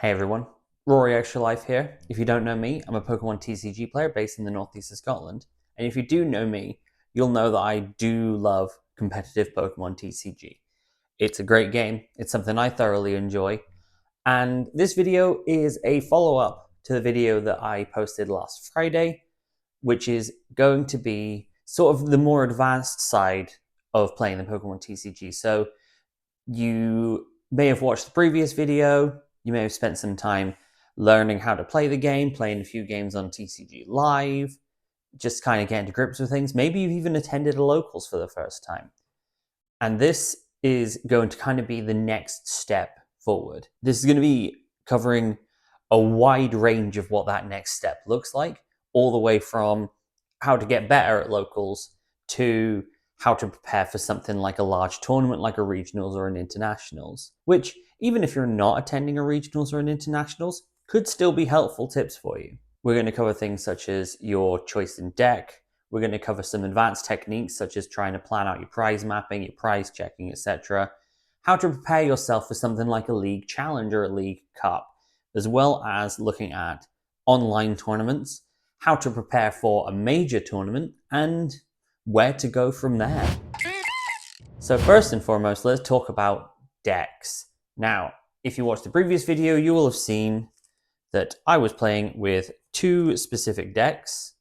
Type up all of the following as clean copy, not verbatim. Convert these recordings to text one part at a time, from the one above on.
Hey everyone, Rory Extra Life here. If you don't know me, I'm a Pokemon TCG player based in the northeast of Scotland. And if you do know me, you'll know that I do love competitive Pokemon TCG. It's a great game, it's something I thoroughly enjoy. And this video is a follow-up to the video that I posted last Friday, which is going to be sort of the more advanced side of playing the Pokemon TCG. So you may have watched the previous video, you may have spent some time learning how to play the game, playing a few games on TCG Live, just kind of getting to grips with things. Maybe you've even attended a locals for the first time. And this is going to kind of be the next step forward. This is going to be covering a wide range of what that next step looks like, all the way from how to get better at locals to how to prepare for something like a large tournament like a regionals or an internationals, which even if you're not attending a regionals or an internationals, could still be helpful tips for you. We're going to cover things such as your choice in deck. We're going to cover some advanced techniques such as trying to plan out your prize mapping, your prize checking, etc. How to prepare yourself for something like a league challenge or a league cup, as well as looking at online tournaments, how to prepare for a major tournament, and where to go from there. So first and foremost, let's talk about decks. Now, if you watched the previous video, you will have seen that I was playing with two specific decks,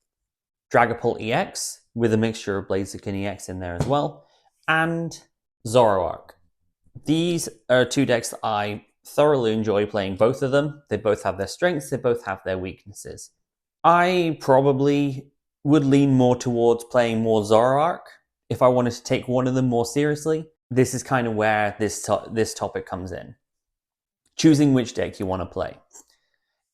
Dragapult EX, with a mixture of Blaziken EX in there as well, and Zoroark. These are two decks that I thoroughly enjoy playing both of them. They both have their strengths, they both have their weaknesses. I probably would lean more towards playing more Zoroark if I wanted to take one of them more seriously. This is kind of where this topic comes in. Choosing which deck you want to play.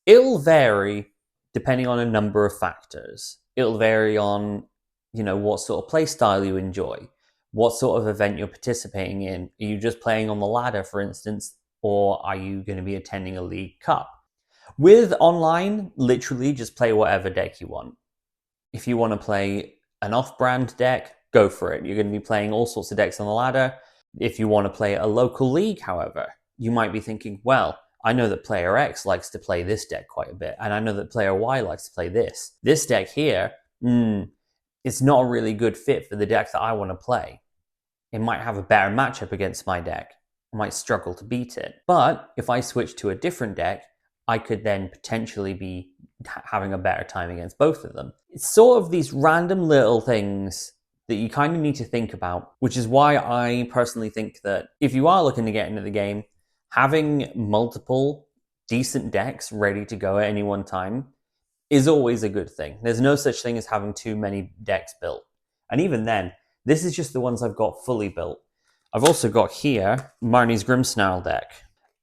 It'll vary depending on a number of factors. It'll vary on, what sort of play style you enjoy, what sort of event you're participating in. Are you just playing on the ladder, for instance, or are you going to be attending a league cup? With online, literally just play whatever deck you want. If you want to play an off-brand deck, go for it. You're going to be playing all sorts of decks on the ladder. If you want to play a local league, however, you might be thinking, well, I know that player X likes to play this deck quite a bit, and I know that player Y likes to play this. This deck here, it's not a really good fit for the deck that I want to play. It might have a better matchup against my deck. I might struggle to beat it. But if I switch to a different deck, I could then potentially be having a better time against both of them. It's sort of these random little things that you kind of need to think about, which is why I personally think that if you are looking to get into the game, having multiple decent decks ready to go at any one time is always a good thing. There's no such thing as having too many decks built. And even then, this is just the ones I've got fully built. I've also got here Marnie's Grimmsnarl deck.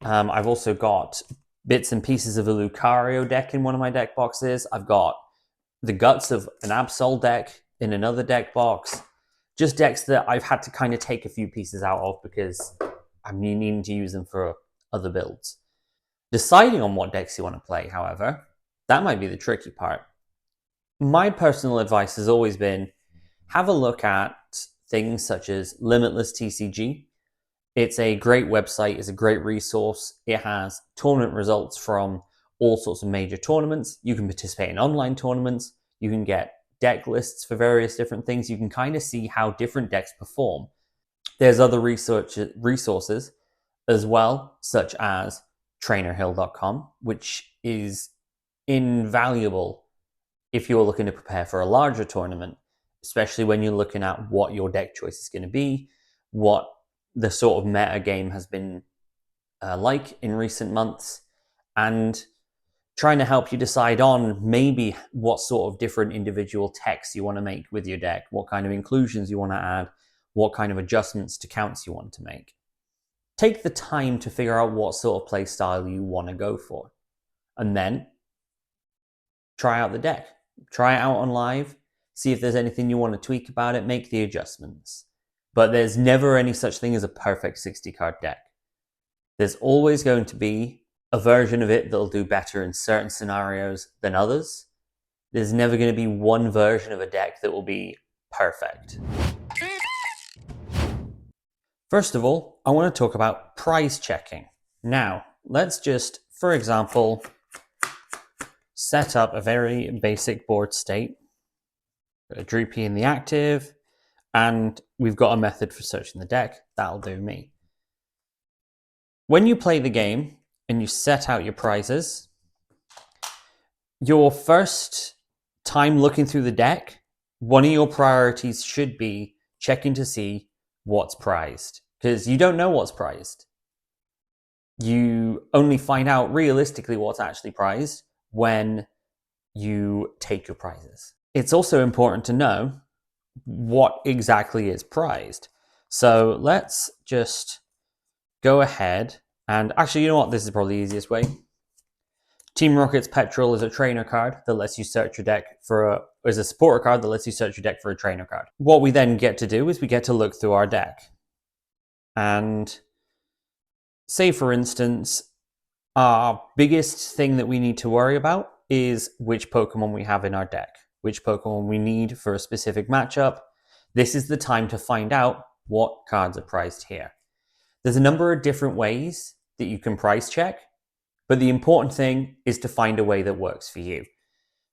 I've also got bits and pieces of a Lucario deck in one of my deck boxes. I've got the guts of an Absol deck in another deck box. Just decks that I've had to kind of take a few pieces out of because I'm needing to use them for other builds. Deciding on what decks you want to play, however, that might be the tricky part. My personal advice has always been, have a look at things such as Limitless TCG. It's a great website, it's a great resource. It has tournament results from all sorts of major tournaments. You can participate in online tournaments. You can get deck lists for various different things. You can kind of see how different decks perform. There's other resources as well, such as trainerhill.com, which is invaluable if you're looking to prepare for a larger tournament, especially when you're looking at what your deck choice is going to be, what the sort of meta game has been like in recent months, and trying to help you decide on maybe what sort of different individual techs you want to make with your deck, what kind of inclusions you want to add, what kind of adjustments to counts you want to make. Take the time to figure out what sort of play style you want to go for, and then try out the deck. Try it out on live, see if there's anything you want to tweak about it, make the adjustments. But there's never any such thing as a perfect 60-card deck. There's always going to be a version of it that'll do better in certain scenarios than others. There's never going to be one version of a deck that will be perfect. First of all, I want to talk about prize checking. Now, let's just for example, set up a very basic board state, a droopy in the active, and we've got a method for searching the deck. That'll do me. When you play the game and you set out your prizes, your first time looking through the deck, one of your priorities should be checking to see what's prized, because you don't know what's prized. You only find out realistically what's actually prized when you take your prizes. It's also important to know what exactly is prized. So let's just go ahead and actually, you know what? This is probably the easiest way. Team Rocket's Petrol is a trainer card that lets you search your deck is a supporter card that lets you search your deck for a trainer card. What we then get to do is we get to look through our deck. And say, for instance, our biggest thing that we need to worry about is which Pokemon we have in our deck, which Pokemon we need for a specific matchup. This is the time to find out what cards are prized here. There's a number of different ways that you can prize check, but the important thing is to find a way that works for you.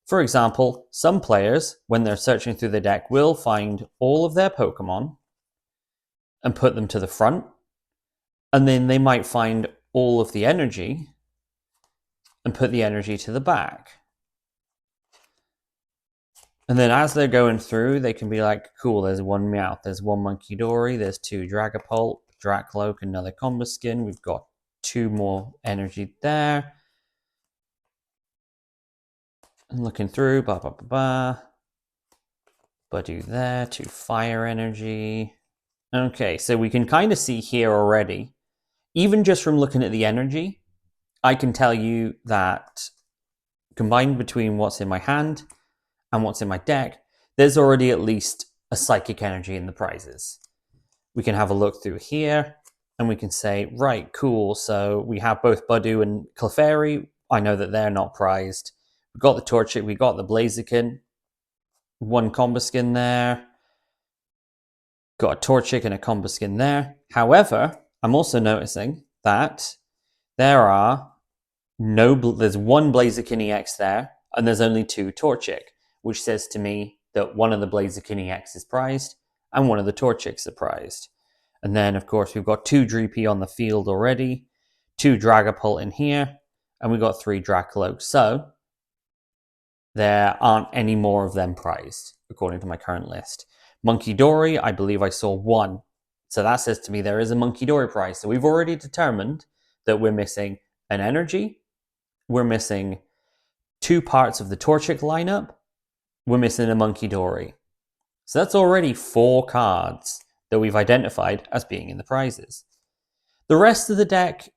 For example, some players, when they're searching through the deck, will find all of their Pokemon and put them to the front, and then they might find all of the energy and put the energy to the back. And then as they're going through, they can be like, cool, there's one Meowth, there's one Monkey Dory, there's two Dragapult, Dracloak, another Combuskin. We've got two more energy there. And looking through, Budew there, two fire energy. Okay, so we can kind of see here already, even just from looking at the energy, I can tell you that combined between what's in my hand and what's in my deck, there's already at least a psychic energy in the prizes. We can have a look through here and we can say, right, cool, so we have both Budew and Clefairy. I know that they're not prized. We've got the Torchic, we got the Blaziken, one Combuskin there, got a Torchic and a Combuskin there. However, I'm also noticing that there's one Blaziken EX there, and there's only two Torchic, which says to me that one of the Blaziken EX is prized, and one of the Torchics are prized. And then, of course, we've got two Dreepy on the field already, two Dragapult in here, and we've got three Dracloaks. So there aren't any more of them prized, according to my current list. Monkey Dory, I believe I saw one. So that says to me there is a Monkey Dory prize. So we've already determined that we're missing an energy, we're missing two parts of the Torchic lineup, we're missing a Monkey Dory. So that's already 4 cards that we've identified as being in the prizes. The rest of the deck,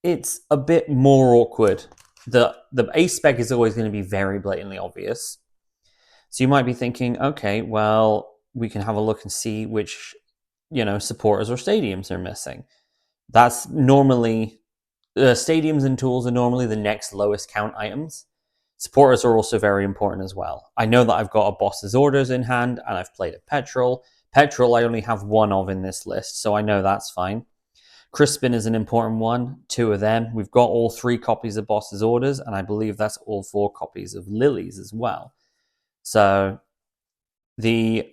it's a bit more awkward. The ace spec is always going to be very blatantly obvious. So you might be thinking, okay, well, we can have a look and see which, supporters or stadiums are missing. That's normally, stadiums and tools are normally the next lowest count items. Supporters are also very important as well. I know that I've got a Boss's Orders in hand, and I've played a Petrol. Petrol I only have one of in this list, so I know that's fine. Crispin is an important one, 2 of them. We've got all 3 copies of Boss's Orders, and I believe that's all 4 copies of Lily's as well. So the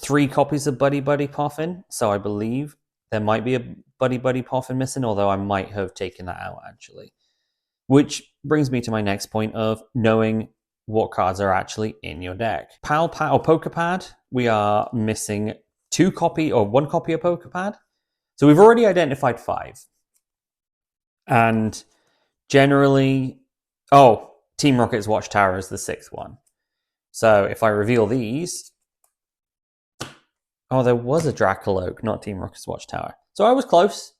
3 copies of Buddy Buddy Poffin, so I believe there might be a Buddy Buddy Poffin missing, although I might have taken that out actually. Which brings me to my next point of knowing what cards are actually in your deck. Pokepad, we are missing 1 copy of Pokepad. So we've already identified 5. And generally, Team Rocket's Watchtower is the 6th one. So if I reveal these, there was a Dracoloak, not Team Rocket's Watchtower. So I was close.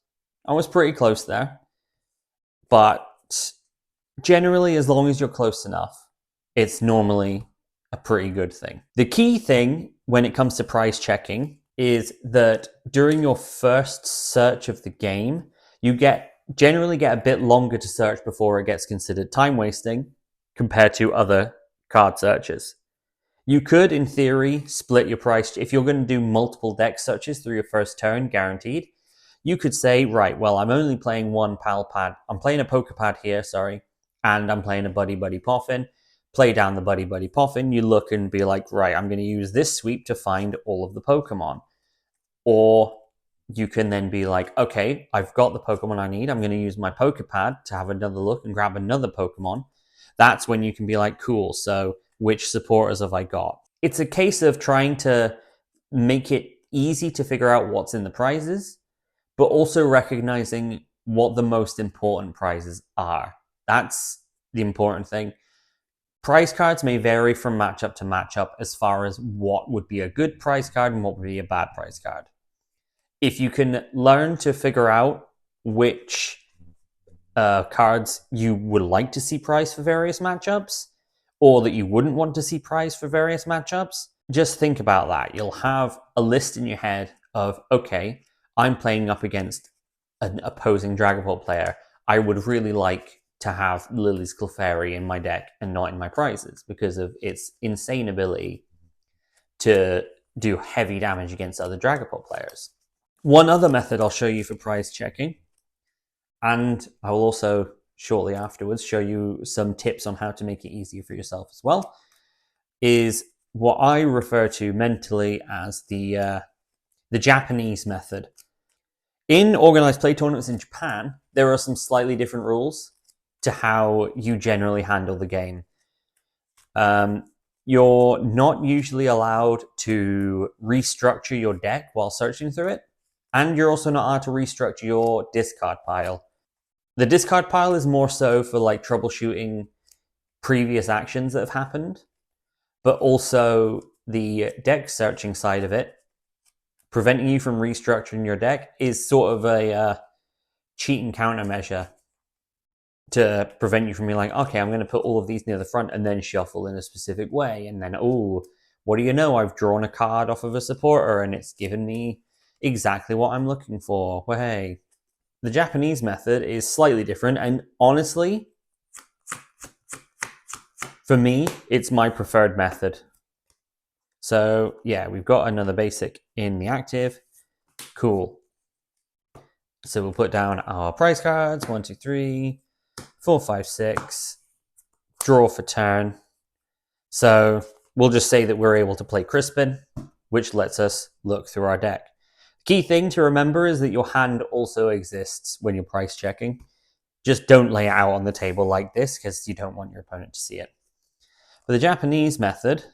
I was pretty close there. But generally, as long as you're close enough, it's normally a pretty good thing. The key thing when it comes to prize checking is that during your first search of the game, you generally get a bit longer to search before it gets considered time wasting compared to other card searches. You could, in theory, split your price. If you're going to do multiple deck searches through your first turn, guaranteed, you could say, right, well, I'm only playing one pal pad. I'm playing a poker pad here, sorry, and I'm playing a Buddy Buddy Poffin. Play down the Buddy Buddy Poffin. You look and be like, right, I'm going to use this sweep to find all of the Pokemon. Or you can then be like, okay, I've got the Pokemon I need. I'm going to use my poker pad to have another look and grab another Pokemon. That's when you can be like, cool, so which supporters have I got? It's a case of trying to make it easy to figure out what's in the prizes, but also recognizing what the most important prizes are. That's the important thing. Prize cards may vary from matchup to matchup as far as what would be a good prize card and what would be a bad prize card. If you can learn to figure out which cards you would like to see prize for various matchups, or that you wouldn't want to see prize for various matchups, just think about that. You'll have a list in your head of, okay, I'm playing up against an opposing Dragon Ball player. I would really like to have Lily's Clefairy in my deck and not in my prizes because of its insane ability to do heavy damage against other Dragon Ball players. One other method I'll show you for prize checking, and I will also shortly afterwards show you some tips on how to make it easier for yourself as well, is what I refer to mentally as the Japanese method. In organized play tournaments in Japan, there are some slightly different rules to how you generally handle the game. You're not usually allowed to restructure your deck while searching through it, and you're also not allowed to restructure your discard pile. The discard pile is more so for like troubleshooting previous actions that have happened, but also the deck searching side of it, preventing you from restructuring your deck, is sort of a cheat and countermeasure to prevent you from being like, okay, I'm going to put all of these near the front and then shuffle in a specific way. And then, oh, what do you know? I've drawn a card off of a supporter and it's given me exactly what I'm looking for. Well, hey, the Japanese method is slightly different. And honestly, for me, it's my preferred method. So yeah, we've got another basic in the active. Cool. So we'll put down our prize cards. 1, 2, 3, 4, 5, 6. Draw for turn. So we'll just say that we're able to play Crispin, which lets us look through our deck. Key thing to remember is that your hand also exists when you're price checking. Just don't lay it out on the table like this because you don't want your opponent to see it. For the Japanese method,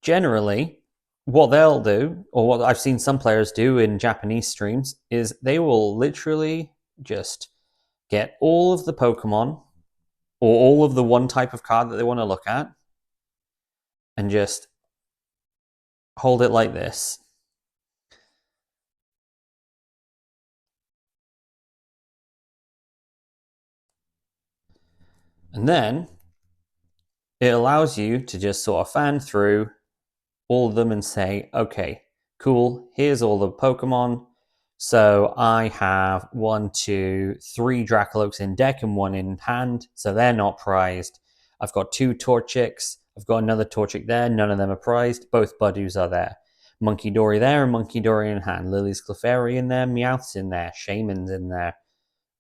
generally, what they'll do, or what I've seen some players do in Japanese streams, is they will literally just get all of the Pokemon or all of the one type of card that they want to look at and just hold it like this. And then it allows you to just sort of fan through all of them and say, okay, cool, here's all the Pokemon. So I have 1, 2, 3 Dracoloaks in deck and 1 in hand, so they're not prized. I've got 2 Torchics. I've got another Torchic there. None of them are prized. Both Budoos are there. Monkey Dory there and Monkey Dory in hand. Lily's Clefairy in there. Meowth's in there. Shaman's in there.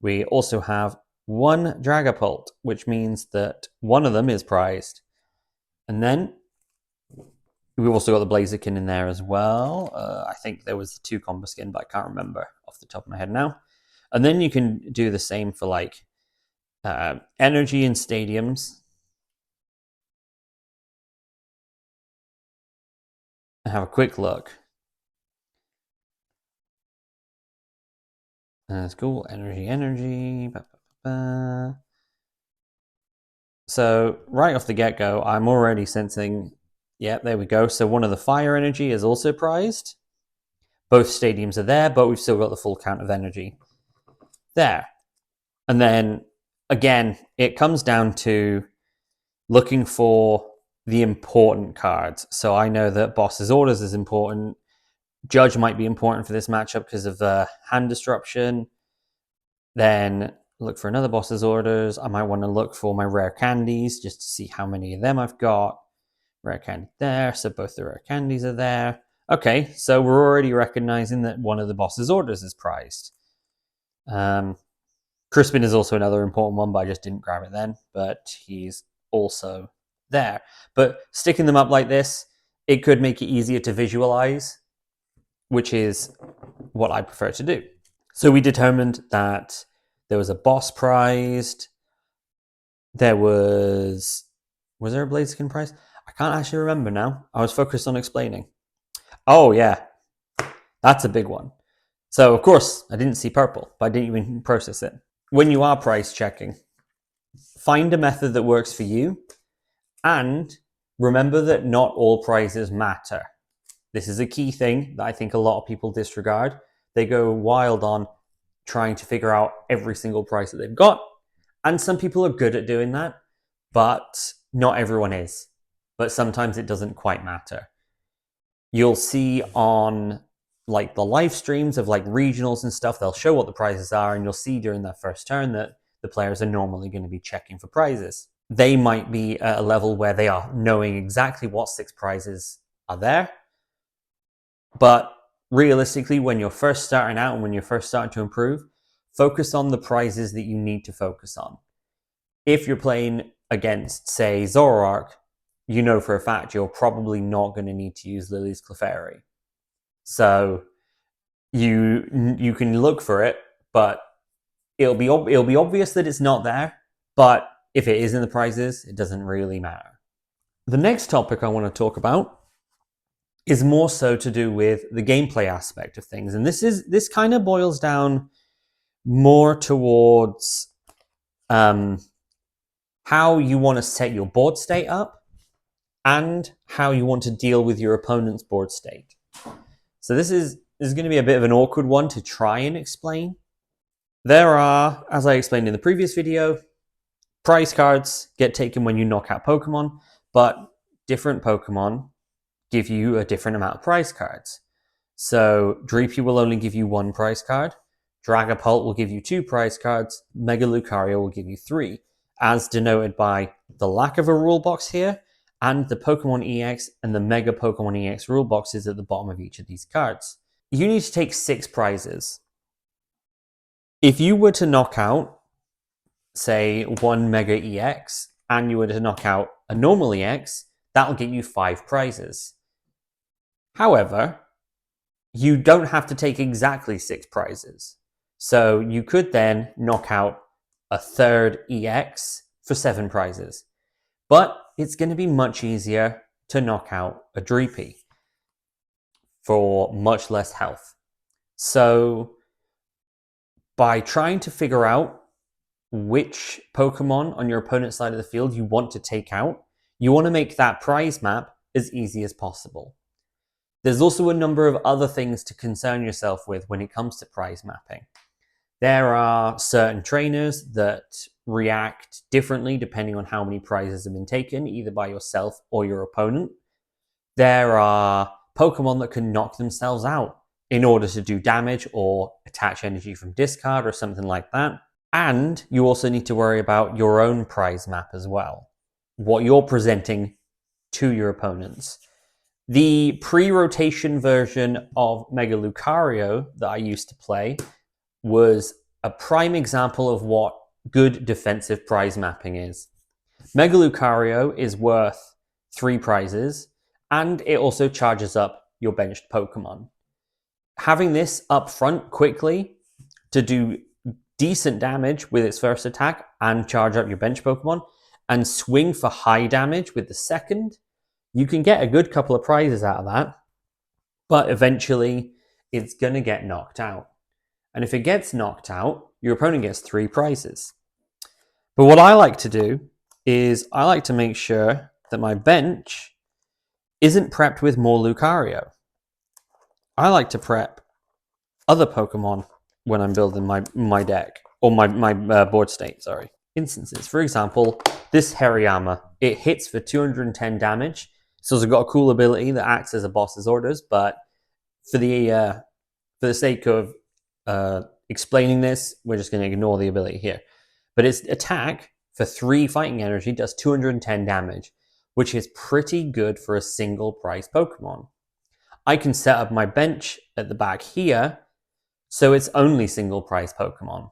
We also have 1 Dragapult, which means that one of them is prized. And then we've also got the Blaziken in there as well. I think there was the 2 Combo Skin, but I can't remember off the top of my head now. And then you can do the same for like energy in stadiums. And have a quick look. That's cool. Energy. Ba, ba, ba. So right off the get-go, I'm already sensing, yeah, there we go. So one of the fire energy is also prized. Both stadiums are there, but we've still got the full count of energy there. And then, again, it comes down to looking for the important cards. So I know that Boss's Orders is important. Judge might be important for this matchup because of the hand disruption. Then look for another Boss's Orders. I might want to look for my rare candies just to see how many of them I've got. Rare candy there, so both the rare candies are there. Okay, so we're already recognizing that one of the boss's orders is prized. Crispin is also another important one, but I just didn't grab it then. But he's also there. But sticking them up like this, it could make it easier to visualize, which is what I prefer to do. So we determined that there was a boss prized. There was there a Blaziken prize? I can't actually remember now. I was focused on explaining. Oh yeah, that's a big one. So of course I didn't see purple, but I didn't even process it. When you are price checking, find a method that works for you, and remember that not all prizes matter. This is a key thing that I think a lot of people disregard. They go wild on trying to figure out every single prize that they've got, and some people are good at doing that, but not everyone is. But sometimes it doesn't quite matter. You'll see on like the live streams of like regionals and stuff, they'll show what the prizes are, and you'll see during that first turn that the players are normally going to be checking for prizes. They might be at a level where they are knowing exactly what 6 prizes are there. But realistically, when you're first starting out and when you're first starting to improve, focus on the prizes that you need to focus on. If you're playing against, say, Zoroark, you know for a fact you're probably not going to need to use Lily's Clefairy. So you can look for it, but it'll be obvious that it's not there. But if it is in the prizes, it doesn't really matter. The next topic I want to talk about is more so to do with the gameplay aspect of things, and this kind of boils down more towards how you want to set your board state up and how you want to deal with your opponent's board state. So this is going to be a bit of an awkward one to try and explain. There are, as I explained in the previous video, prize cards get taken when you knock out Pokemon, but different Pokemon give you a different amount of prize cards. So Dreepy will only give you 1 prize card, Dragapult will give you 2 prize cards, Mega Lucario will give you 3, as denoted by the lack of a rule box here, and the Pokemon EX and the Mega Pokemon EX rule boxes at the bottom of each of these cards. You need to take 6 prizes. If you were to knock out, say, 1 Mega EX, and you were to knock out a normal EX, that'll get you 5 prizes. However, you don't have to take exactly 6 prizes. So you could then knock out a third EX for 7 prizes. But it's going to be much easier to knock out a Dreepy for much less health. So by trying to figure out which Pokemon on your opponent's side of the field you want to take out, you want to make that prize map as easy as possible. There's also a number of other things to concern yourself with when it comes to prize mapping. There are certain trainers that react differently depending on how many prizes have been taken, either by yourself or your opponent. There are Pokemon that can knock themselves out in order to do damage or attach energy from discard or something like that. And you also need to worry about your own prize map as well, what you're presenting to your opponents. The pre-rotation version of Mega Lucario that I used to play was a prime example of what good defensive prize mapping is. Mega Lucario is worth 3 prizes, and it also charges up your benched Pokemon. Having this up front quickly to do decent damage with its first attack and charge up your bench Pokemon, and swing for high damage with the second, you can get a good couple of prizes out of that, but eventually it's going to get knocked out. And if it gets knocked out, your opponent gets 3 prizes. But what I like to do is I like to make sure that my bench isn't prepped with more Lucario. I like to prep other Pokemon when I'm building my deck, or my board state, sorry. Instances. For example, this Hariyama, it hits for 210 damage. So it's got a cool ability that acts as a boss's orders, but for the sake of explaining this, we're just going to ignore the ability here. But its attack for 3 fighting energy does 210 damage, which is pretty good for a single prize Pokemon. I can set up my bench at the back here so it's only single prize Pokemon.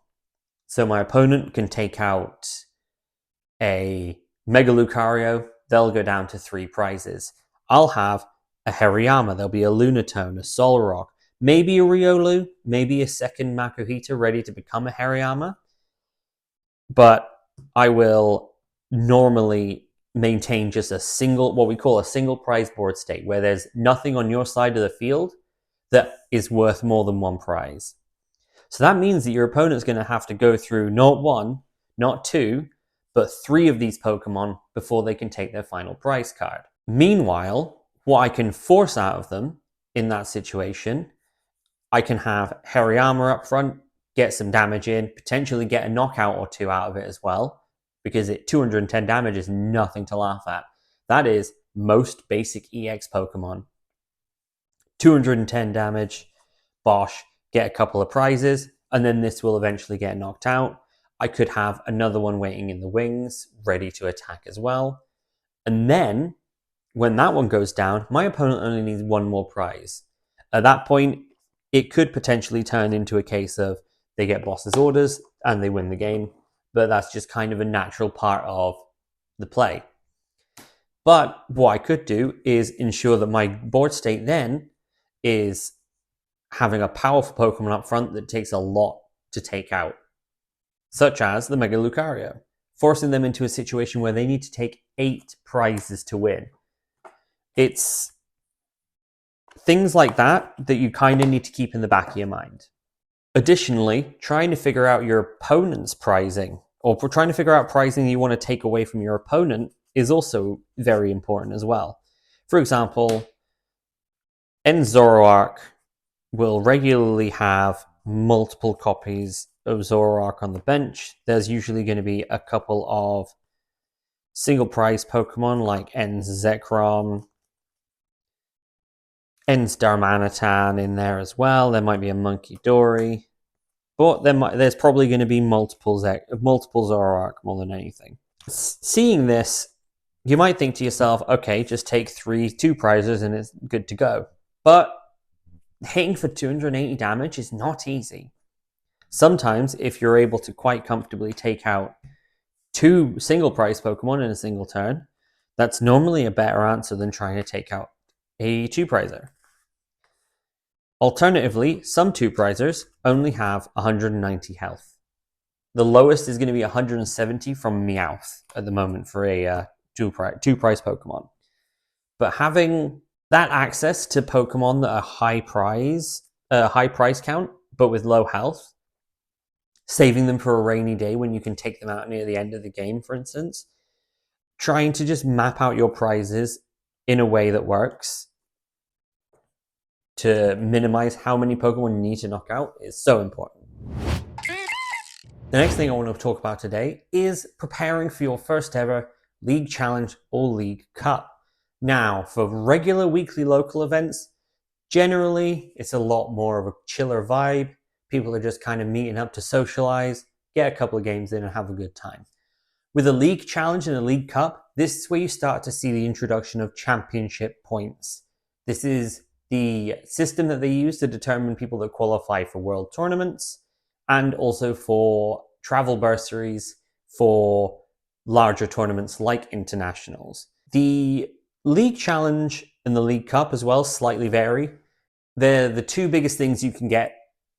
So my opponent can take out a Mega Lucario, they'll go down to 3 prizes. I'll have a Hariyama, there'll be a Lunatone, a Solrock, maybe a Riolu, maybe a second Makuhita ready to become a Hariyama. But I will normally maintain just a single, what we call a single prize board state, where there's nothing on your side of the field that is worth more than 1 prize. So that means that your opponent's going to have to go through not 1, not 2, but 3 of these Pokemon before they can take their final prize card. Meanwhile, what I can force out of them in that situation, I can have Hariyama up front, get some damage in, potentially get a knockout or 2 out of it as well, because 210 damage is nothing to laugh at. That is most basic EX Pokemon. 210 damage, bosh, get a couple of prizes, and then this will eventually get knocked out. I could have another one waiting in the wings, ready to attack as well. And then, when that one goes down, my opponent only needs 1 more prize. At that point, it could potentially turn into a case of they get boss's orders and they win the game, but that's just kind of a natural part of the play. But what I could do is ensure that my board state then is having a powerful Pokemon up front that takes a lot to take out, such as the Mega Lucario, forcing them into a situation where they need to take 8 prizes to win. It's things like that that you kind of need to keep in the back of your mind. Additionally, trying to figure out your opponent's prizing, or trying to figure out prizing you want to take away from your opponent, is also very important as well. For example, Zoroark will regularly have multiple copies of Zoroark on the bench. There's usually going to be a couple of single prize Pokemon like Zekrom, Darmanitan in there as well. There might be a Monkey Dory, but there's probably going to be multiple Zoroark more than anything. Seeing this, you might think to yourself, okay, just take 2 prizes and it's good to go. But hitting for 280 damage is not easy. Sometimes, if you're able to quite comfortably take out 2 single prize Pokemon in a single turn, that's normally a better answer than trying to take out a 2-prizer. Alternatively, some 2-prizers only have 190 health. The lowest is going to be 170 from Meowth at the moment for a 2-prize Pokemon. But having that access to Pokemon that are high price count, but with low health, saving them for a rainy day when you can take them out near the end of the game, for instance, trying to just map out your prizes in a way that works to minimize how many Pokemon you need to knock out is so important. The next thing I want to talk about today is preparing for your first ever League Challenge or League Cup. Now, for regular weekly local events, generally it's a lot more of a chiller vibe. People are just kind of meeting up to socialize, get a couple of games in and have a good time. With a League Challenge and a League Cup, this is where you start to see the introduction of championship points. This is the system that they use to determine people that qualify for world tournaments and also for travel bursaries for larger tournaments like internationals. The League Challenge and the League Cup as well slightly vary. They're the 2 biggest things you can get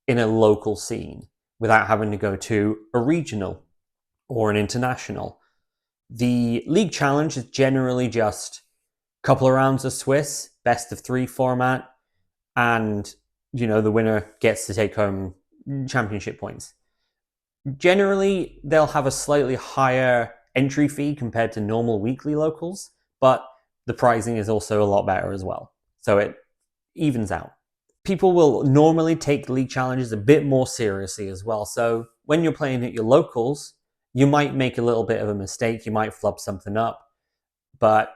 in a local scene without having to go to a regional or an international. The League Challenge is generally just a couple of rounds of Swiss, best of 3 format, and the winner gets to take home championship points. Generally, they'll have a slightly higher entry fee compared to normal weekly locals, but the pricing is also a lot better as well. So it evens out. People will normally take League Challenges a bit more seriously as well. So when you're playing at your locals, you might make a little bit of a mistake. You might flub something up. But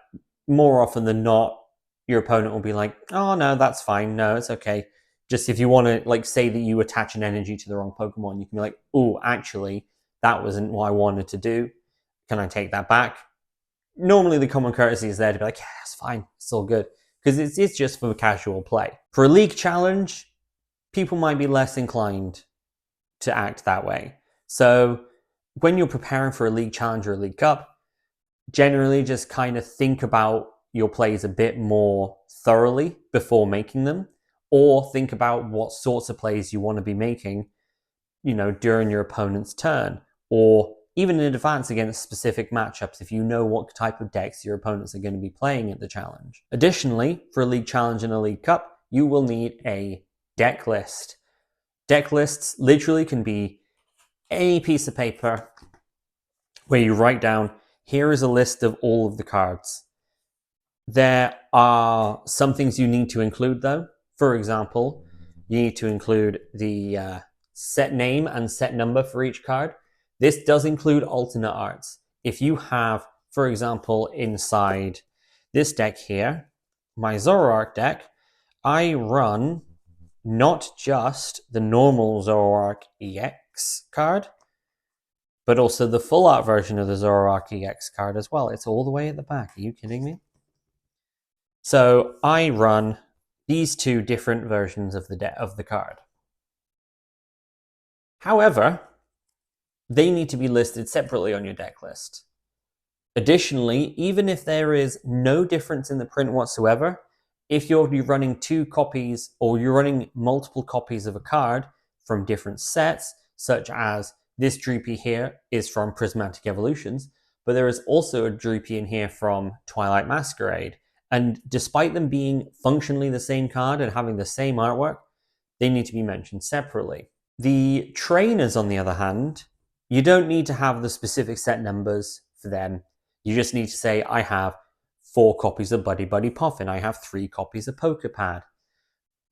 more often than not, your opponent will be like, oh, no, that's fine. No, it's okay. Just if you want to say that you attach an energy to the wrong Pokemon, you can be like, oh, actually, that wasn't what I wanted to do. Can I take that back? Normally, the common courtesy is there to be like, yeah, it's fine. It's all good. because it's just for casual play. For a league challenge, people might be less inclined to act that way. So when you're preparing for a league challenge or a league cup, generally just kind of think about your plays a bit more thoroughly before making them, or think about what sorts of plays you want to be making, during your opponent's turn, or even in advance against specific matchups if you know what type of decks your opponents are going to be playing at the challenge. Additionally, for a league challenge and a league cup, you will need a deck list. Deck lists literally can be any piece of paper where you write down, here is a list of all of the cards. There are some things you need to include though. For example, you need to include the set name and set number for each card. This does include alternate arts. If you have, for example, inside this deck here, my Zoroark deck, I run not just the normal Zoroark EX card, but also the full art version of the Zoroark EX card as well. It's all the way at the back. Are you kidding me? So I run these two different versions of the card. However, they need to be listed separately on your deck list. Additionally, even if there is no difference in the print whatsoever, if you're running two copies or you're running multiple copies of a card from different sets, such as this Droopy here is from Prismatic Evolutions, but there is also a Droopy in here from Twilight Masquerade. And despite them being functionally the same card and having the same artwork, they need to be mentioned separately. The trainers, on the other hand, you don't need to have the specific set numbers for them. You just need to say, I have 4 copies of Buddy Buddy Puffin. I have 3 copies of Pokepad.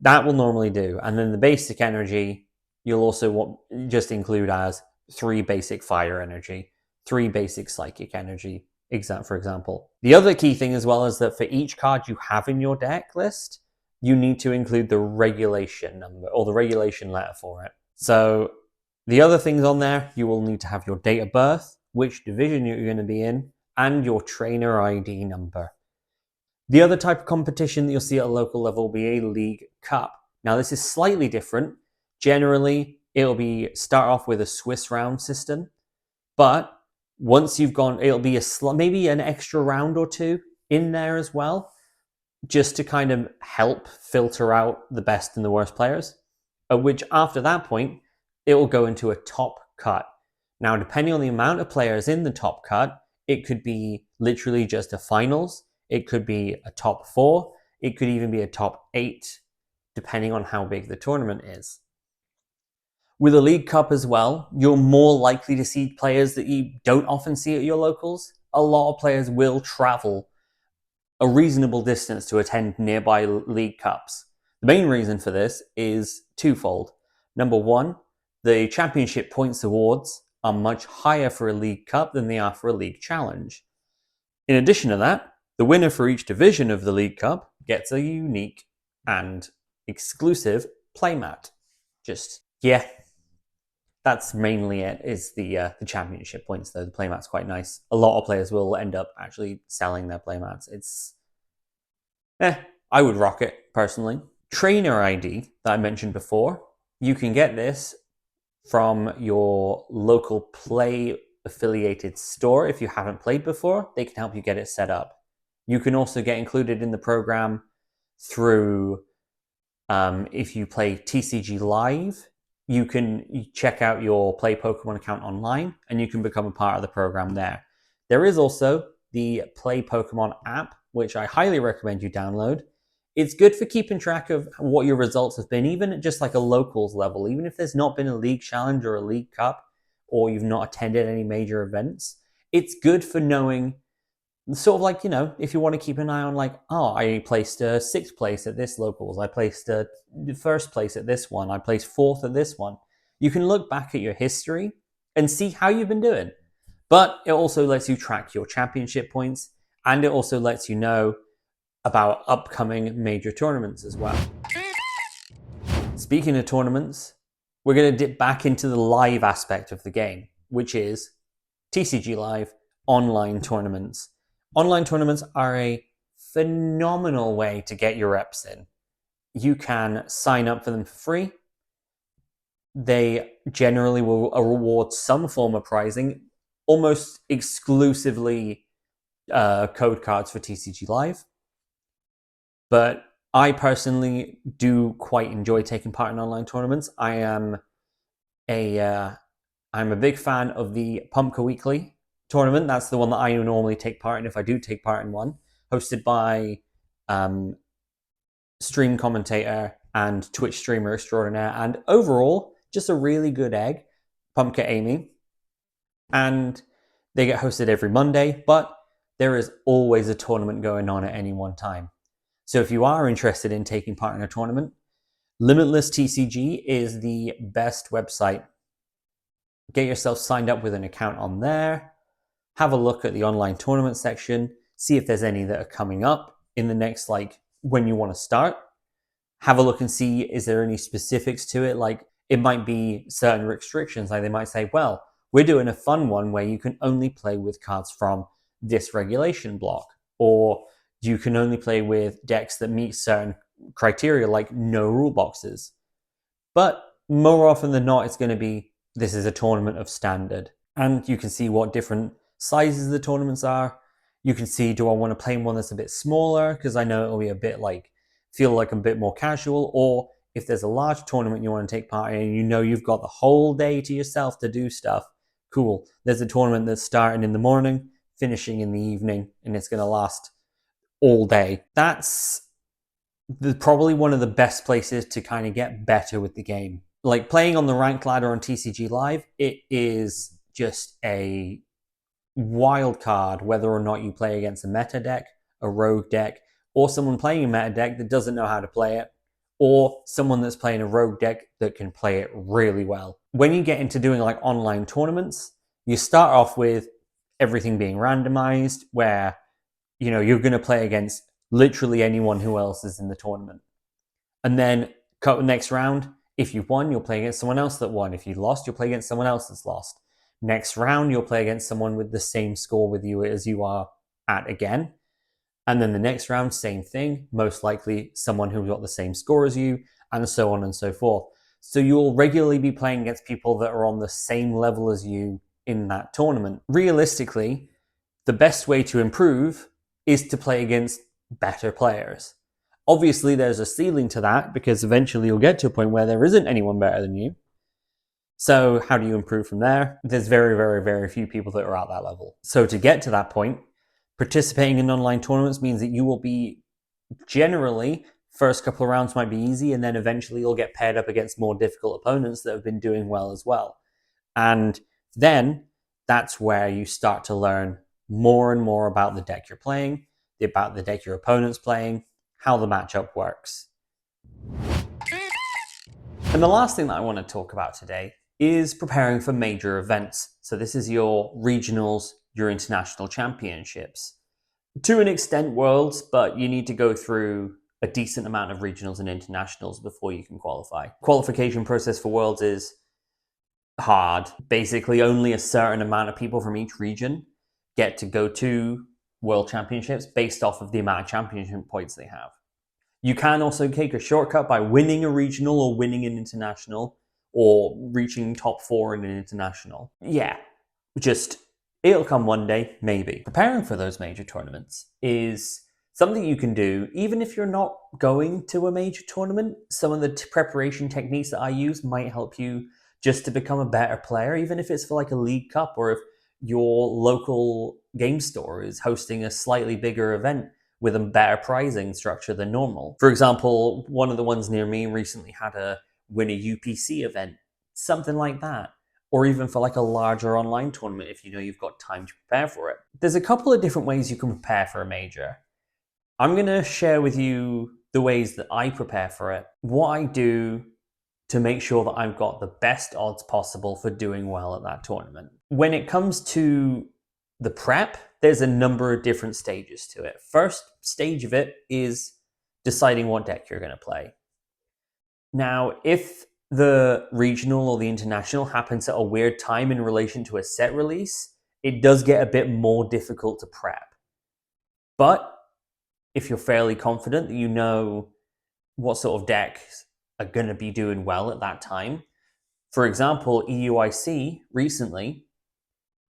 That will normally do. And then the basic energy, you'll also just include as 3 basic fire energy, 3 basic psychic energy, for example. The other key thing as well is that for each card you have in your deck list, you need to include the regulation number or the regulation letter for it. So the other things on there, you will need to have your date of birth, which division you're going to be in, and your trainer ID number. The other type of competition that you'll see at a local level will be a league cup. Now this is slightly different. Generally, it'll start off with a Swiss round system, but once you've gone, it'll be maybe an extra round or two in there as well, just to kind of help filter out the best and the worst players, which after that point, it will go into a top cut. Now, depending on the amount of players in the top cut, it could be literally just a finals, it could be a top 4, it could even be a top 8, depending on how big the tournament is. With a league cup as well, you're more likely to see players that you don't often see at your locals. A lot of players will travel a reasonable distance to attend nearby league cups. The main reason for this is twofold. Number one, the championship points awards are much higher for a league cup than they are for a league challenge. In addition to that, the winner for each division of the league cup gets a unique and exclusive playmat. That's mainly it, is the championship points though. The playmat's quite nice. A lot of players will end up actually selling their playmats. I would rock it, personally. Trainer ID that I mentioned before, you can get this from your local play affiliated store. If you haven't played before, they can help you get it set up. You can also get included in the program through, if you play TCG Live, you can check out your Play Pokemon account online and you can become a part of the program there. There is also the Play Pokemon app, which I highly recommend you download. It's good for keeping track of what your results have been, even at just like a locals level, even if there's not been a league challenge or a league cup, or you've not attended any major events. It's good for knowing, sort of like, if you want to keep an eye on like, oh, I placed a 6th place at this locals, I placed a 1st place at this one, I placed 4th at this one. You can look back at your history and see how you've been doing. But it also lets you track your championship points, and it also lets you know about upcoming major tournaments as well. Speaking of tournaments, we're going to dip back into the live aspect of the game, which is TCG Live online tournaments. Online tournaments are a phenomenal way to get your reps in. You can sign up for them for free. They generally will reward some form of prizing, almost exclusively code cards for TCG Live. But I personally do quite enjoy taking part in online tournaments. I'm a big fan of the Pumpkin Weekly tournament. That's the one that I normally take part in if I do take part in one, hosted by stream commentator and Twitch streamer extraordinaire, and overall, just a really good egg, Pumpkin Amy. And they get hosted every Monday, but there is always a tournament going on at any one time. So if you are interested in taking part in a tournament, Limitless TCG is the best website. Get yourself signed up with an account on there. Have a look at the online tournament section. See if there's any that are coming up in the next, when you want to start. Have a look and see, is there any specifics to it? Like, it might be certain restrictions. Like, they might say, well, we're doing a fun one where you can only play with cards from this regulation block, or you can only play with decks that meet certain criteria, like no rule boxes. But more often than not, it's going to be, this is a tournament of standard. And you can see what different sizes the tournaments are. You can see, do I want to play one that's a bit smaller? Because I know it'll be a bit feel like a bit more casual. Or if there's a large tournament you want to take part in, and you know you've got the whole day to yourself to do stuff, cool. There's a tournament that's starting in the morning, finishing in the evening, and it's going to last all day. That's probably one of the best places to kind of get better with the game. Like, playing on the ranked ladder on TCG Live, it is just a wild card whether or not you play against a meta deck, a rogue deck, or someone playing a meta deck that doesn't know how to play it, or someone that's playing a rogue deck that can play it really well. When you get into doing online tournaments, you start off with everything being randomized, where you're going to play against literally anyone who else is in the tournament. And then next round, if you won, you'll play against someone else that won. If you lost, you'll play against someone else that's lost. Next round, you'll play against someone with the same score with you as you are at again. And then the next round, same thing. Most likely someone who's got the same score as you, and so on and so forth. So you'll regularly be playing against people that are on the same level as you in that tournament. Realistically, the best way to improve is to play against better players. Obviously, there's a ceiling to that, because eventually you'll get to a point where there isn't anyone better than you. So how do you improve from there? There's very, very, very few people that are at that level. So to get to that point, participating in online tournaments means that you will be generally, first couple of rounds might be easy, and then eventually you'll get paired up against more difficult opponents that have been doing well as well. And then that's where you start to learn more and more about the deck you're playing, about the deck your opponent's playing, how the matchup works. And the last thing that I want to talk about today is preparing for major events. So this is your regionals, your international championships. To an extent, worlds, but you need to go through a decent amount of regionals and internationals before you can qualify. Qualification process for worlds is hard. Basically, only a certain amount of people from each region get to go to World Championships based off of the amount of championship points they have. You can also take a shortcut by winning a regional or winning an international, or reaching top 4 in an international. Yeah, it'll come one day, maybe. Preparing for those major tournaments is something you can do even if you're not going to a major tournament. Some of the preparation techniques that I use might help you just to become a better player, even if it's for a League Cup, or if your local game store is hosting a slightly bigger event with a better pricing structure than normal. For example, one of the ones near me recently had a win a UPC event, something like that. Or even for a larger online tournament if you know you've got time to prepare for it. There's a couple of different ways you can prepare for a major. I'm going to share with you the ways that I prepare for it, what I do to make sure that I've got the best odds possible for doing well at that tournament. When it comes to the prep, there's a number of different stages to it. First stage of it is deciding what deck you're going to play. Now, if the regional or the international happens at a weird time in relation to a set release, it does get a bit more difficult to prep. But if you're fairly confident that you know what sort of decks are going to be doing well at that time. For example, EUIC recently,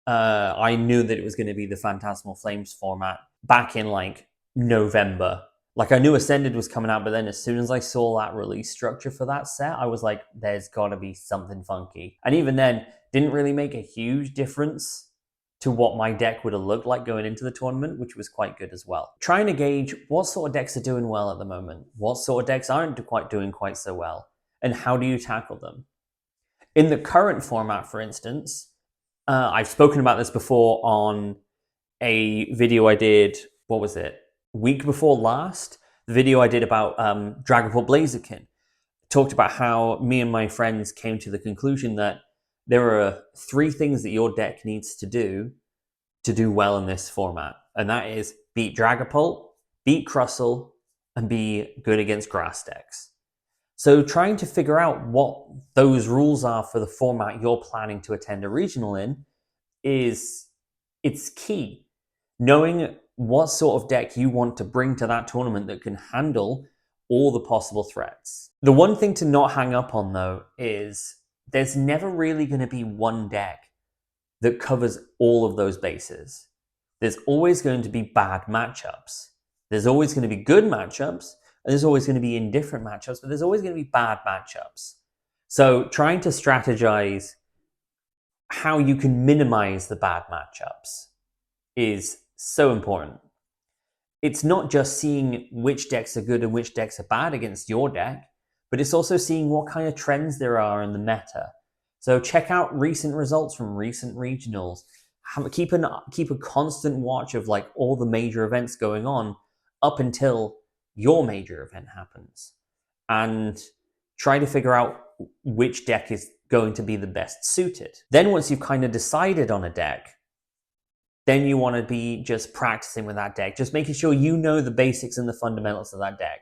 I knew that it was going to be the Phantasmal Flames format back in like November. Like I knew Ascended was coming out, but then as soon as I saw that release structure for that set, I was like, there's got to be something funky. And even then, didn't really make a huge difference to what my deck would have looked like going into the tournament, which was quite good as well. Trying to gauge what sort of decks are doing well at the moment, what sort of decks aren't quite doing quite so well, and how do you tackle them? In the current format, for instance, I've spoken about this before on a video I did, what was it? Week before last, the video I did about Dragapult Blaziken. Talked about how me and my friends came to the conclusion that there are 3 things that your deck needs to do well in this format. And that is beat Dragapult, beat Crustle, and be good against grass decks. So trying to figure out what those rules are for the format you're planning to attend a regional in it's key. Knowing what sort of deck you want to bring to that tournament that can handle all the possible threats. The one thing to not hang up on, though, is there's never really going to be one deck that covers all of those bases. There's always going to be bad matchups. There's always going to be good matchups, and there's always going to be indifferent matchups, but there's always going to be bad matchups. So trying to strategize how you can minimize the bad matchups is so important. It's not just seeing which decks are good and which decks are bad against your deck, but it's also seeing what kind of trends there are in the meta. So check out recent results from recent regionals. Keep a constant watch of like all the major events going on up until your major event happens, and try to figure out which deck is going to be the best suited. Then once you've kind of decided on a deck, then you want to be just practicing with that deck, just making sure you know the basics and the fundamentals of that deck.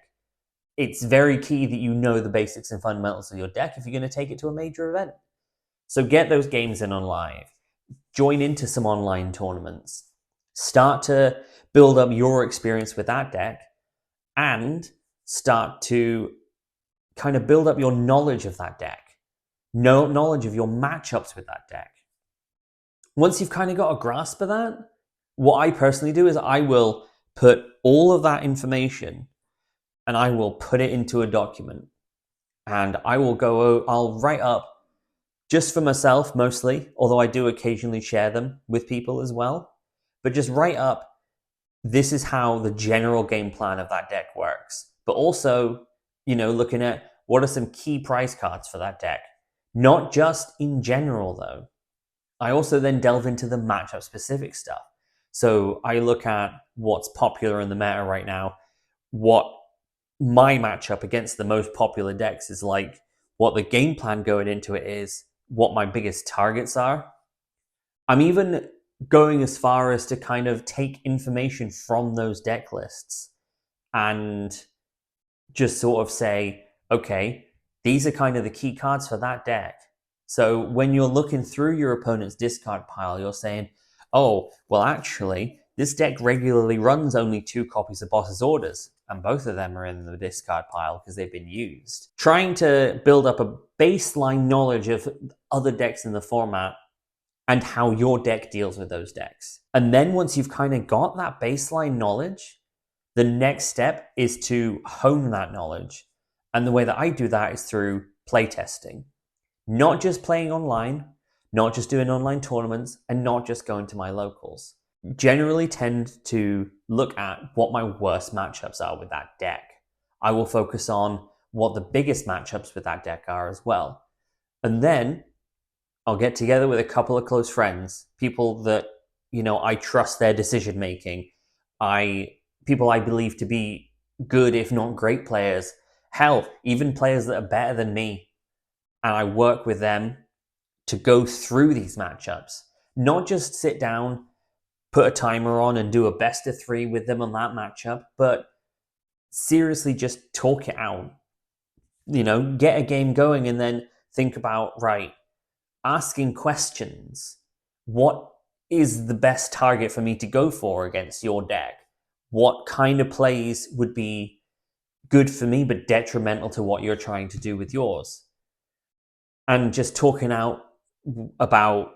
It's very key that you know the basics and fundamentals of your deck if you're going to take it to a major event. So get those games in on live. Join into some online tournaments. Start to build up your experience with that deck and start to kind of build up your knowledge of that deck, knowledge of your matchups with that deck. Once you've kind of got a grasp of that, what I personally do is I will put all of that information and I will put it into a document. And I'll write up just for myself mostly, although I do occasionally share them with people as well. But just write up, this is how the general game plan of that deck works. But also, looking at what are some key prize cards for that deck. Not just in general, though. I also then delve into the matchup specific stuff. So I look at what's popular in the meta right now, what my matchup against the most popular decks is like, what the game plan going into it is, what my biggest targets are. I'm even going as far as to kind of take information from those deck lists and just sort of say, okay, these are kind of the key cards for that deck. So when you're looking through your opponent's discard pile, you're saying, oh, well, actually, this deck regularly runs only 2 copies of Boss's Orders, and both of them are in the discard pile because they've been used. Trying to build up a baseline knowledge of other decks in the format and how your deck deals with those decks. And then once you've kind of got that baseline knowledge, the next step is to hone that knowledge. And the way that I do that is through playtesting. Not just playing online, not just doing online tournaments, and not just going to my locals. Generally tend to look at what my worst matchups are with that deck. I will focus on what the biggest matchups with that deck are as well. And then I'll get together with a couple of close friends, people that, I trust their decision making. People I believe to be good, if not great players. Hell, even players that are better than me. And I work with them to go through these matchups. Not just sit down, put a timer on and do a best of 3 with them on that matchup, but seriously just talk it out. Get a game going and then think about, right, asking questions. What is the best target for me to go for against your deck? what kind of plays would be good for me but detrimental to what you're trying to do with yours. And just talking out about,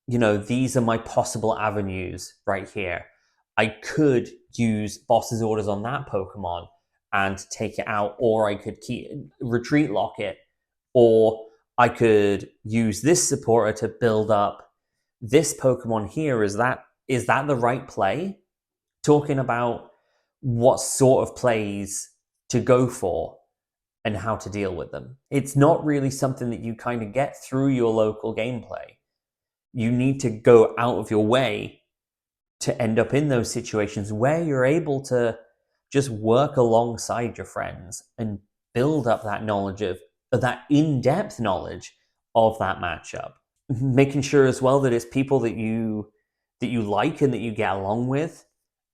these are my possible avenues right here. I could use boss's orders on that Pokemon and take it out, or I could retreat lock it, or I could use this supporter to build up this Pokemon here. Is that the right play? Talking about what sort of plays to go for and how to deal with them. It's not really something that you kind of get through your local gameplay. You need to go out of your way to end up in those situations where you're able to just work alongside your friends and build up that knowledge of that in-depth knowledge of that matchup. Making sure as well that it's people that you like and that you get along with,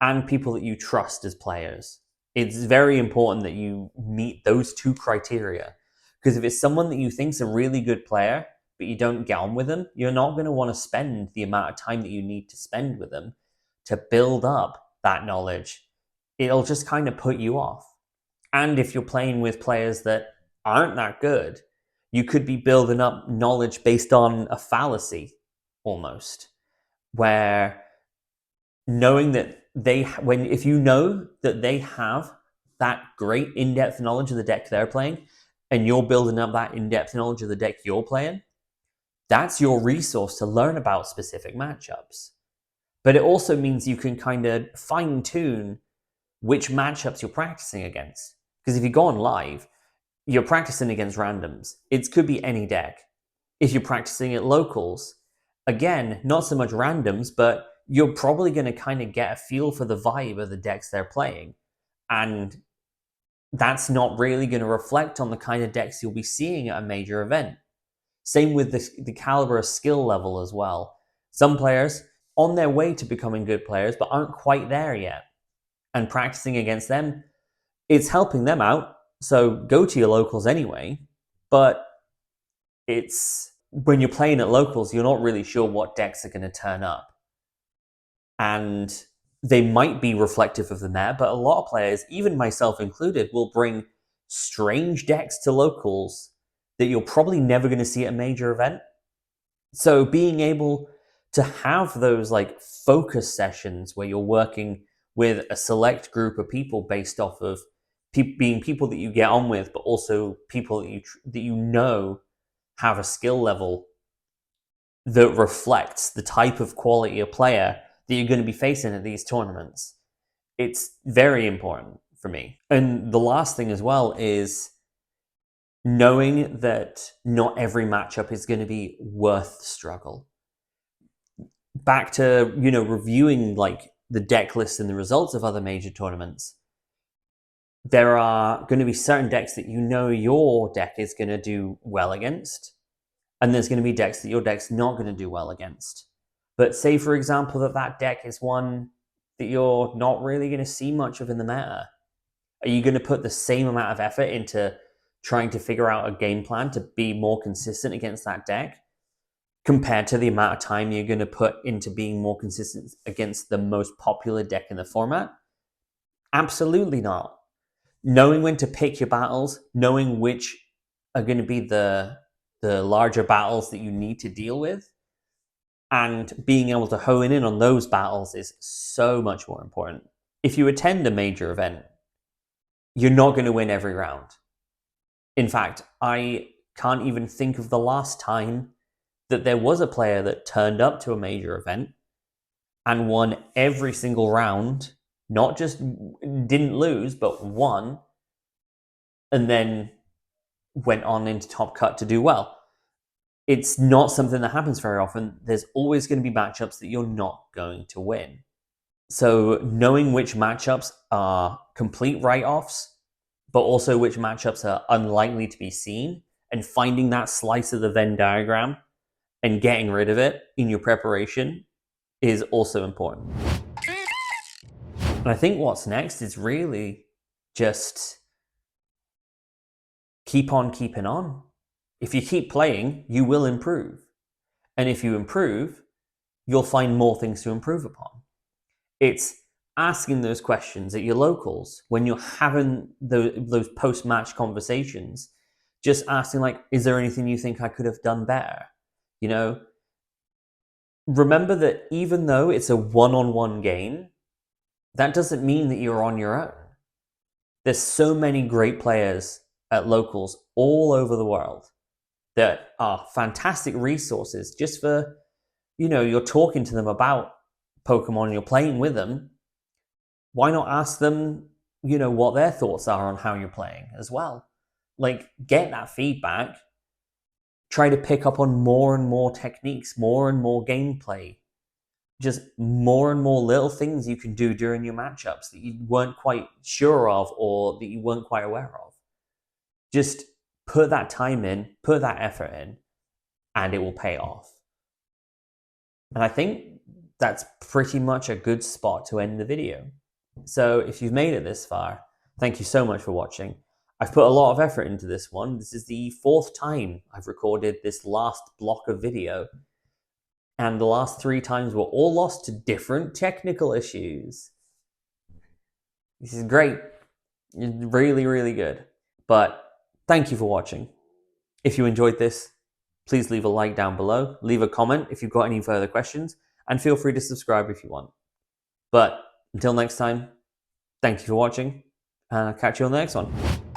and people that you trust as players. It's very important that you meet those two criteria, because if it's someone that you think's a really good player but you don't get on with them, you're not going to want to spend the amount of time that you need to spend with them to build up that knowledge. It'll just kind of put you off. And if you're playing with players that aren't that good, you could be building up knowledge based on a fallacy almost, where knowing that if you know that they have that great in-depth knowledge of the deck they're playing, and you're building up that in-depth knowledge of the deck you're playing, that's your resource to learn about specific matchups. But it also means you can kind of fine-tune which matchups you're practicing against. Because if you go on live, you're practicing against randoms. It could be any deck. If you're practicing at locals, again, not so much randoms, but you're probably going to kind of get a feel for the vibe of the decks they're playing. And that's not really going to reflect on the kind of decks you'll be seeing at a major event. Same with the caliber of skill level as well. Some players on their way to becoming good players but aren't quite there yet. And practicing against them, it's helping them out. So go to your locals anyway. But it's when you're playing at locals, you're not really sure what decks are going to turn up. And they might be reflective of the meta, but a lot of players, even myself included, will bring strange decks to locals that you're probably never going to see at a major event. So being able to have those like focus sessions where you're working with a select group of people based off of being people that you get on with, but also people that you know have a skill level that reflects the type of quality of player that you're going to be facing at these tournaments. It's very important for me. And the last thing as well is knowing that not every matchup is going to be worth the struggle. Back to, reviewing like the deck lists and the results of other major tournaments, there are going to be certain decks that your deck is going to do well against, and there's going to be decks that your deck's not going to do well against. But say, for example, that deck is one that you're not really going to see much of in the meta. Are you going to put the same amount of effort into trying to figure out a game plan to be more consistent against that deck compared to the amount of time you're going to put into being more consistent against the most popular deck in the format? Absolutely not. Knowing when to pick your battles, knowing which are going to be the larger battles that you need to deal with, and being able to hone in on those battles is so much more important. If you attend a major event, you're not going to win every round. In fact, I can't even think of the last time that there was a player that turned up to a major event and won every single round, not just didn't lose, but won, and then went on into Top Cut to do well. It's not something that happens very often. There's always going to be matchups that you're not going to win. So knowing which matchups are complete write-offs, but also which matchups are unlikely to be seen, and finding that slice of the Venn diagram and getting rid of it in your preparation is also important. And I think what's next is really just keep on keeping on. If you keep playing, you will improve. And if you improve, you'll find more things to improve upon. It's asking those questions at your locals when you're having those post-match conversations. Just asking, like, is there anything you think I could have done better? You know, remember that even though it's a one-on-one game, that doesn't mean that you're on your own. There's so many great players at locals all over the world that are fantastic resources just for, you're talking to them about Pokemon, you're playing with them. Why not ask them, what their thoughts are on how you're playing as well? Like, get that feedback. Try to pick up on more and more techniques, more and more gameplay, just more and more little things you can do during your matchups that you weren't quite sure of or that you weren't quite aware of. Just put that time in, put that effort in, and it will pay off. And I think that's pretty much a good spot to end the video. So if you've made it this far, thank you so much for watching. I've put a lot of effort into this one. This is the 4th time I've recorded this last block of video. And the last 3 times were all lost to different technical issues. This is great. It's really, really good. But thank you for watching. If you enjoyed this, please leave a like down below. Leave a comment if you've got any further questions. And feel free to subscribe if you want. But until next time, thank you for watching. And I'll catch you on the next one.